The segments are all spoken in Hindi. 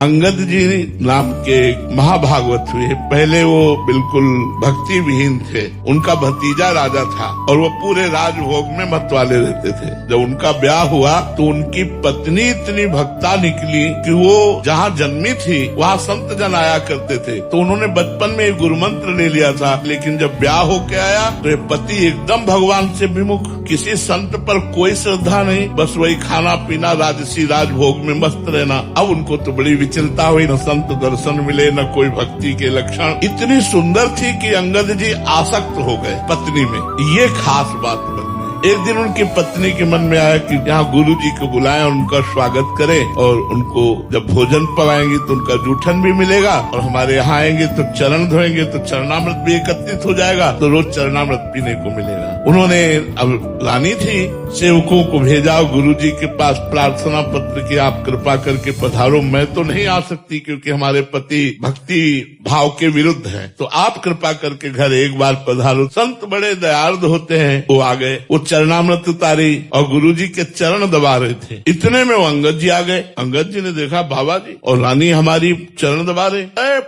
अंगद जी नाम के महाभागवत हुए। पहले वो बिल्कुल भक्ति विहीन थे। उनका भतीजा राजा था और वो पूरे राजभोग में मत वाले रहते थे। जब उनका ब्याह हुआ तो उनकी पत्नी इतनी भक्ता निकली कि वो जहाँ जन्मी थी वहाँ संत जन आया करते थे। तो उन्होंने बचपन में गुरु मंत्र ले लिया था, लेकिन जब ब्याह होके आया तो ये पति एकदम भगवान से विमुख, किसी संत पर कोई श्रद्धा नहीं, बस वही खाना पीना राजसी राजभोग में मस्त रहना। अब उनको तो बड़ी विचलता हुई, न संत दर्शन मिले न कोई भक्ति के लक्षण। इतनी सुंदर थी कि अंगद जी आसक्त हो गए पत्नी में। ये खास बात बन गई। एक दिन उनकी पत्नी के मन में आया कि यहाँ गुरु जी को बुलाएं और उनका स्वागत करें, और उनको जब भोजन पवाएंगे तो उनका जूठन भी मिलेगा, और हमारे यहाँ आएंगे तो चरण धोएंगे तो चरणामृत भी एकत्रित हो जाएगा, तो रोज चरणामृत पीने को मिलेगा। उन्होंने अब रानी थी, सेवकों को भेजा गुरु जी के पास प्रार्थना पत्र की, आप कृपा करके पधारो। मैं तो नहीं आ सकती क्योंकि हमारे पति भक्ति भाव के विरुद्ध है, तो आप कृपा करके घर एक बार पधारो। संत बड़े दयार्द होते हैं। वो आ गए, वो चरणामृत उतारी और गुरुजी के चरण दबा रहे थे। इतने में वो अंगद जी आ गए। अंगद जी ने देखा बाबा जी और रानी हमारी चरण दबा रहे,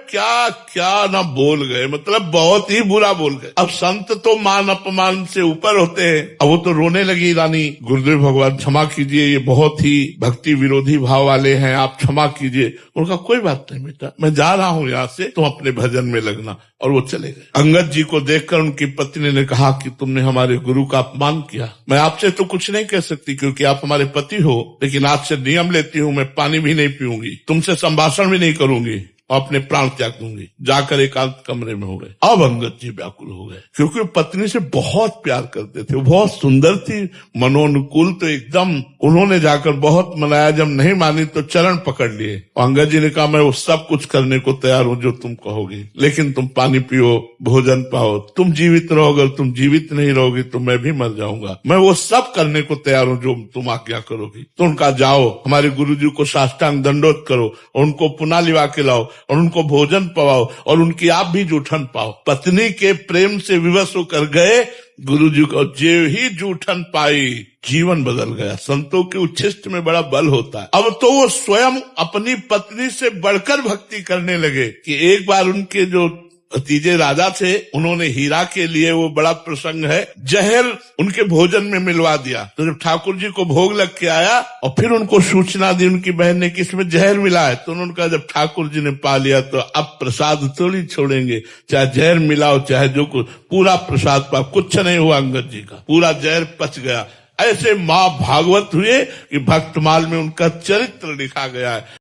क्या क्या ना बोल गए, मतलब बहुत ही बुरा बोल गए। अब संत तो मान अपमान से ऊपर होते हैं। अब वो तो रोने लगी रानी, गुरुदेव भगवान क्षमा कीजिए, ये बहुत ही भक्ति विरोधी भाव वाले हैं, आप क्षमा कीजिए। उनका कोई बात नहीं बेटा, मैं जा रहा हूँ यहाँ से, तुम अपने भजन में लगना। और वो चले गए। अंगद जी को देखकर उनकी पत्नी ने कहा कि तुमने हमारे गुरु का अपमान किया। मैं आपसे तो कुछ नहीं कह सकती क्योंकि आप हमारे पति हो, लेकिन आज से नियम लेती हूँ, मैं पानी भी नहीं पीऊंगी, तुमसे संभाषण भी नहीं करूंगी और अपने प्राण त्याग दूंगी। जाकर एकांत कमरे में हो गए। अब अंगद जी व्याकुल हो गए क्योंकि वो पत्नी से बहुत प्यार करते थे, वो बहुत सुंदर थी, मनोनुकूल, तो एकदम उन्होंने जाकर बहुत मनाया। जब नहीं मानी तो चरण पकड़ लिए। अंगद जी ने कहा मैं वो सब कुछ करने को तैयार हूँ जो तुम कहोगी, लेकिन तुम पानी पियो, भोजन पाओ, तुम जीवित रहो। अगर तुम जीवित नहीं रहोगी तो मैं भी मर जाऊंगा। मैं वो सब करने को तैयार हूँ जो तुम आज्ञा करोगी। तो उनका जाओ, हमारे गुरु जी को साष्टांग दंडोत करो और उनको पुनः लिवा के लाओ और उनको भोजन पवाओ और उनकी आप भी जूठन पाओ। पत्नी के प्रेम से विवश होकर गए। गुरुजी को जे ही जूठन पाई, जीवन बदल गया। संतों के उच्छिष्ट में बड़ा बल होता है। अब तो वो स्वयं अपनी पत्नी से बढ़कर भक्ति करने लगे कि एक बार उनके जो भतीजे राजा थे, उन्होंने हीरा के लिए, वो बड़ा प्रसंग है, जहर उनके भोजन में मिलवा दिया। तो जब ठाकुर जी को भोग लग के आया और फिर उनको सूचना दी उनकी बहन ने कि इसमें जहर मिला है, तो उन्होंने कहा जब ठाकुर जी ने पा लिया तो अब प्रसाद थोड़ी छोड़ेंगे, चाहे जहर मिलाओ चाहे जो कुछ, पूरा प्रसाद पा। कुछ नहीं हुआ अंगद जी का, पूरा जहर पच गया। ऐसे माँ भागवत हुए कि भक्तमाल में उनका चरित्र लिखा गया है।